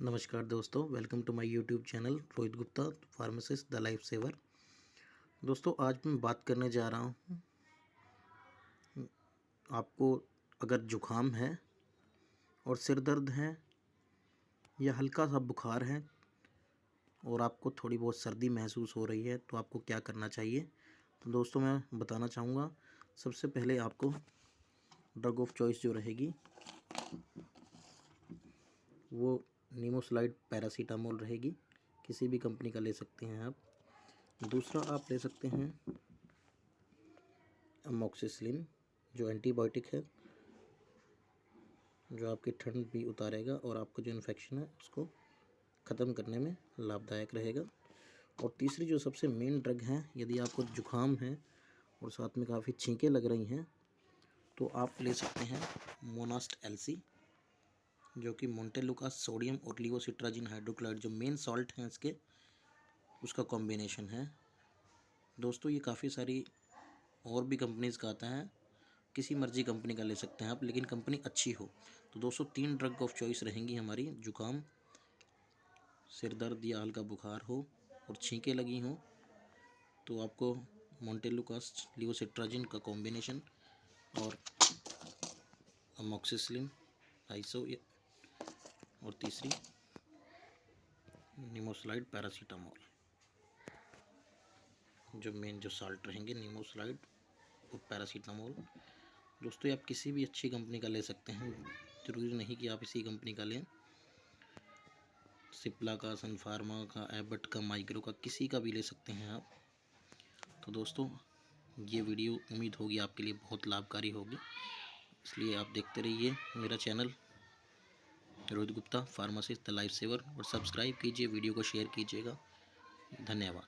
नमस्कार दोस्तों, welcome to my YouTube channel Rohit Gupta pharmacist the life saver. दोस्तों, आज मैं बात करने जा रहा हूँ, आपको अगर जुखाम है और सिर दर्द है या हल्का सा बुखार है और आपको थोड़ी बहुत सर्दी महसूस हो रही है तो आपको क्या करना चाहिए। तो दोस्तों, मैं बताना चाहूँगा, सबसे पहले आपको ड्रग ऑफ चॉइस जो रहेगी वो नीमोस्लाइड पैरासीटामोल रहेगी। किसी भी कंपनी का ले सकते हैं आप। दूसरा आप ले सकते हैं अमोक्सिसिलिन, जो एंटीबायोटिक है, जो आपकी ठंड भी उतारेगा और आपको जो इन्फेक्शन है उसको ख़त्म करने में लाभदायक रहेगा। और तीसरी जो सबसे मेन ड्रग है, यदि आपको जुखाम है और साथ में काफ़ी छींकें लग रही हैं तो आप ले सकते हैं मोनास्ट एलसी, जो कि मोंटेलुका सोडियम और लीवोसिट्राजिन हाइड्रोक्लोराइड जो मेन सॉल्ट हैं इसके, उसका कॉम्बिनेशन है। दोस्तों, ये काफ़ी सारी और भी कंपनीज़ का आता है, किसी मर्जी कंपनी का ले सकते हैं आप, लेकिन कंपनी अच्छी हो। तो दोस्तों, 3 ड्रग ऑफ चॉइस रहेंगी हमारी। जुकाम, सिर दर्द या हल्का बुखार हो और छींकें लगी हों तो आपको मोंटेलुकास्ट लीवोसिट्राजिन का कॉम्बिनेशन और अमोक्सिसिलिन आइसो, और तीसरी नीमोस्लाइड पैरासीटामोल, जो मेन जो साल्ट रहेंगे नीमोस्लाइड और पैरासीटामोल। दोस्तों, आप किसी भी अच्छी कंपनी का ले सकते हैं, ज़रूरी नहीं कि आप इसी कंपनी का लें। सिप्ला का, सन फार्मा का, एबट का, माइक्रो का, किसी का भी ले सकते हैं आप। तो दोस्तों, ये वीडियो उम्मीद होगी आपके लिए बहुत लाभकारी होगी, इसलिए आप देखते रहिए मेरा channel Rohit Gupta pharmacist the life saver, और सब्सक्राइब कीजिए, वीडियो को शेयर कीजिएगा। धन्यवाद।